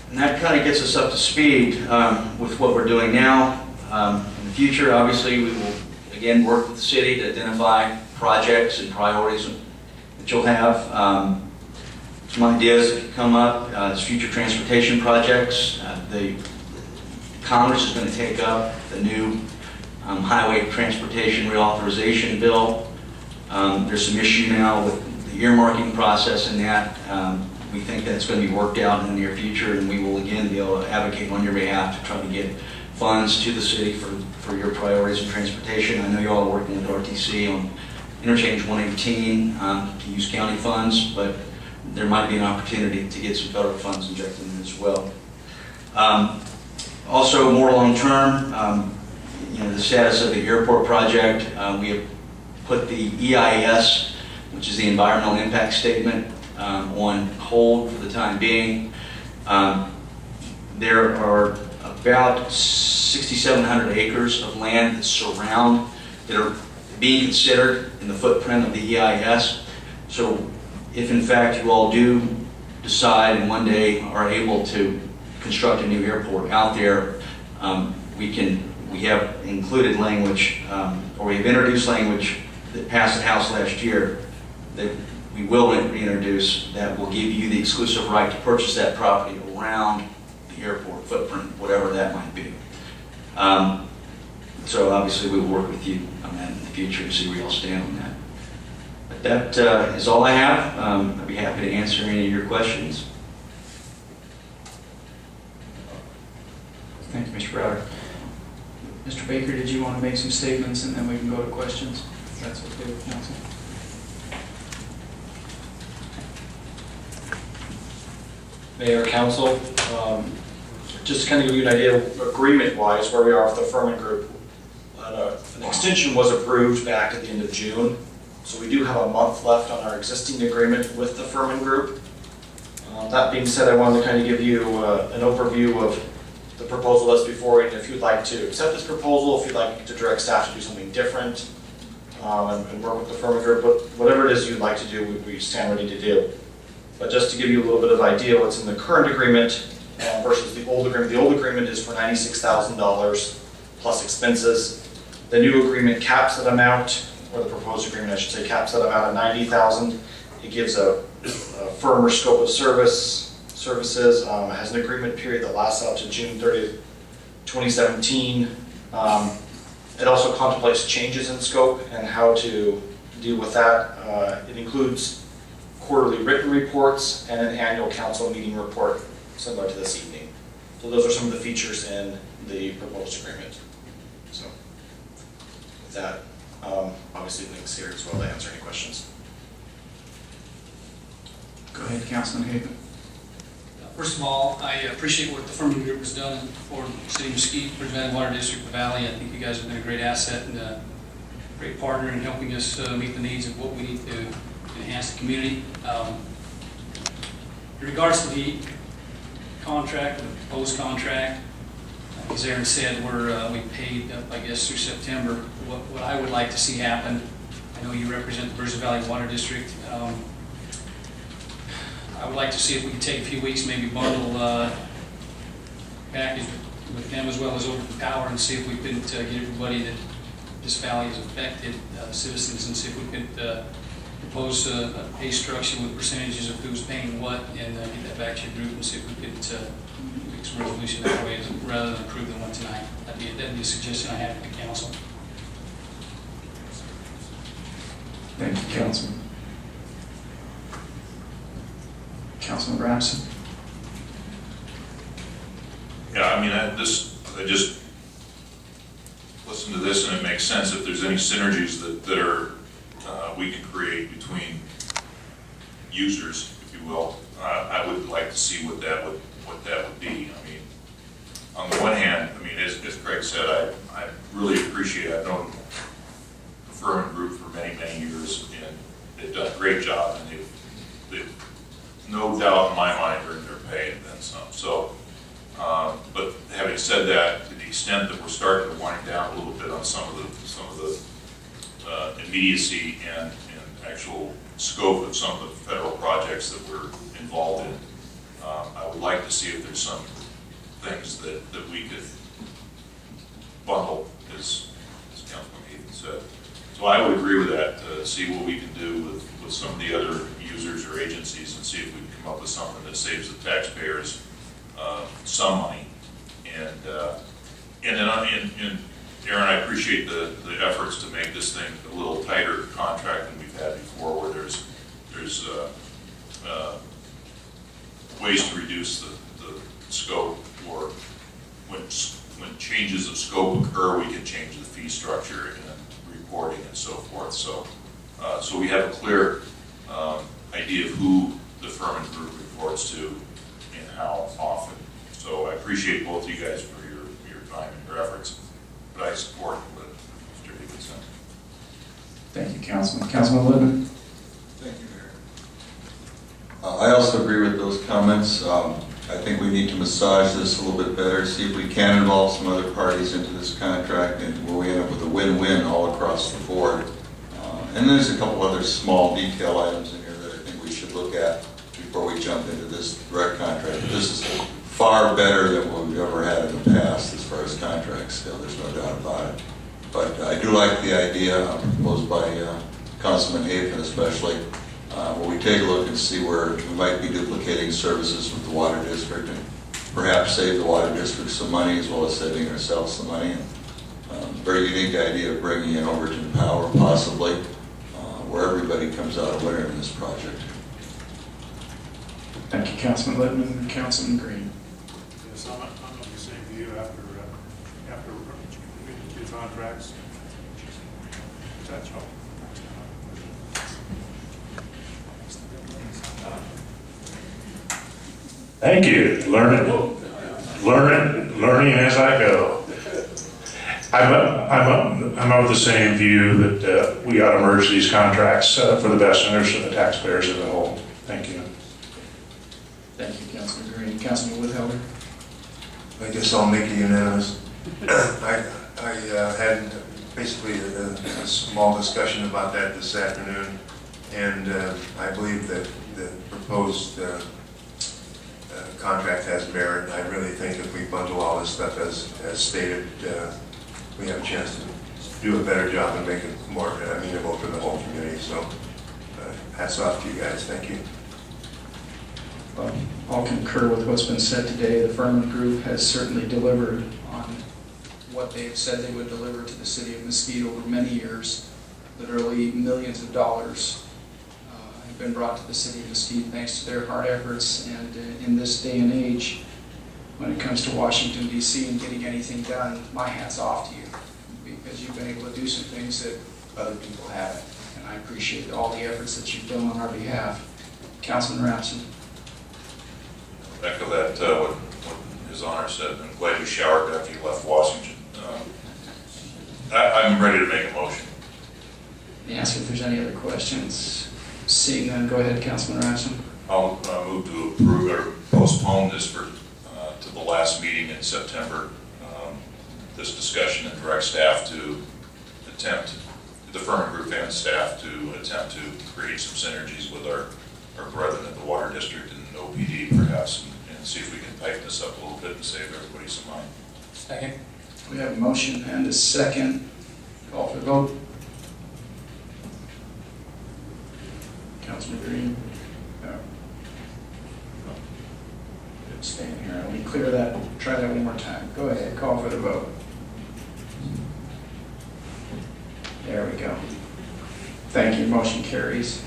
And that kind of gets us up to speed with what we're doing now. In the future, obviously, we will again work with the city to identify projects and priorities that you'll have. Some ideas that could come up is future transportation projects. The Congress is going to take up the new highway transportation reauthorization bill. There's some issue now with the earmarking process in that. We think that's going to be worked out in the near future, and we will again be able to advocate on your behalf to try to get funds to the city for your priorities in transportation. I know you all are working with RTC on Interchange 118 to use county funds, but there might be an opportunity to get some federal funds injected in as well. Also, more long-term, the status of the airport project. We have put the EIS, which is the environmental impact statement, on hold for the time being. There are about 6,700 acres of land that surround, that are being considered in the footprint of the EIS. So if in fact you all do decide and one day are able to construct a new airport out there, we have included language, or we have introduced language that passed the House last year that we will reintroduce that will give you the exclusive right to purchase that property around the airport footprint, whatever that might be. So obviously we will work with you on that in the future and see where you all stand on that. But that is all I have. I'd be happy to answer any of your questions. Thank you, Mr. Browder. Mr. Baker, did you want to make some statements and then we can go to questions? If that's okay with council. Mayor, Council, just to kind of give you an idea agreement-wise where we are with the Furman Group. An extension was approved back at the end of June, so we do have a month left on our existing agreement with the Furman Group. That being said, I wanted to kind of give you an overview of the proposal that's before you, and if you'd like to accept this proposal, if you'd like to direct staff to do something different, and work with the Furman Group, whatever it is you'd like to do, we stand ready to do. But just to give you a little bit of idea what's in the current agreement versus the old agreement. The old agreement is for $96,000 plus expenses. The new agreement caps that amount, or the proposed agreement I should say, caps that amount at $90,000. It gives a firmer scope of services. It has an agreement period that lasts out to June 30th, 2017. It also contemplates changes in scope and how to deal with that. It includes quarterly written reports and an annual council meeting report similar to this evening. So those are some of the features in the proposed agreement. So with that, obviously links here as well to answer any questions. Go ahead, Councilman Haven. First of all, I appreciate what the Furman Group has done for the City of Mesquite, Bridge Valley Water District, the Valley. I think you guys have been a great asset and a great partner in helping us meet the needs of what we need to enhance the community. In regards to the contract, the proposed contract, as Aaron said, we paid up, I guess, through September. What I would like to see happen, I know you represent the Bridge Valley Water District. I would like to see if we could take a few weeks, maybe bundle package with them as well as Over the Power, and see if we couldn't get everybody that this valley is affected, citizens, and see if we could propose a pay structure with percentages of who's paying what, and get that back to your group and see if we could make some resolution that way rather than approve the one tonight. That'd be a suggestion I have to the council. Thank you, Councilman. Councilman Ramsey. Yeah, I mean, I just listen to this and it makes sense. If there's any synergies that are we can create between users, if you will, I would like to see what that would be. I mean, on the one hand, I mean, as Craig said, I really appreciate. I've known the Furman Group for many years, and they've done a great job, and they've no doubt in my mind earned their pay and then some. So, but having said that, to the extent that we're starting to wind down a little bit on some of the immediacy and actual scope of some of the federal projects that we're involved in, I would like to see if there's some things that we could bundle, as Councilman Ethan said. So I would agree with that, to see what we can do with some of the other users or agencies and see if we can come up with something that saves the taxpayers some money. And then, Aaron, I appreciate the efforts to make this thing a little tighter contract than we've had before, where there's ways to reduce the scope, or when changes of scope occur, we can change the fee structure and reporting and so forth. So we have a clear idea of who the Furman Group reports to and how often. So I appreciate both of you guys for your time and your efforts, but I support what Mr. Higgins said. Thank you, Councilman. Councilman Lippman? Thank you, Mayor. I also agree with those comments. I think we need to massage this a little bit better, see if we can involve some other parties into this contract, and where we end up with a win-win all across the board. And there's a couple other small detail items in here that I think we should look at before we jump into this direct contract. But this is far better than what we've ever had in the past as far as contracts go, there's no doubt about it. But I do like the idea proposed by Councilman Hafen especially, where we take a look and see where we might be duplicating services with the water district and perhaps save the water district some money as well as saving ourselves some money. And very unique idea of bringing it over to the power possibly, where everybody comes out a winner in this project. Thank you, Councilman Lippman. Councilman Green? Yes, I'm of the same view after reading the two contracts. That's all. Thank you. Learning as I go. I'm of the same view that we ought to merge these contracts for the best interest of the taxpayers as a whole. Thank you. Thank you, Councilman Green. Councilman Woodhelder? I guess I'll make it unanimous. I had basically a small discussion about that this afternoon, and I believe that the proposed contract has merit. I really think if we bundle all this stuff as stated, we have a chance to do a better job and make it more amenable for the whole community. So hats off to you guys. Thank you. Well, I'll concur with what's been said today. The Furman Group has certainly delivered on what they've said they would deliver to the city of Mesquite over many years. Literally millions of dollars have been brought to the city of Mesquite thanks to their hard efforts. And in this day and age, when it comes to Washington, D.C. and getting anything done, my hat's off to you, because you've been able to do some things that other people haven't. And I appreciate all the efforts that you've done on our behalf. Councilman Rapson? Echo that, what His Honor said. I'm glad you showered after you left Washington. I'm ready to make a motion. Ask if there's any other questions. Seeing none, go ahead, Councilman Rapson. I'll move to approve or postpone this to the last meeting in September. This discussion and direct staff to attempt, the Furman Group and staff to attempt to create some synergies with our brethren at the Water District and OPD perhaps, and see if we can tighten this up a little bit and save everybody some money. Second. We have a motion and a second. Call for the vote. Councilman Green? No. Staying here. Let me clear that. Try that one more time. Go ahead. Call for the vote. There we go. Thank you. Motion carries.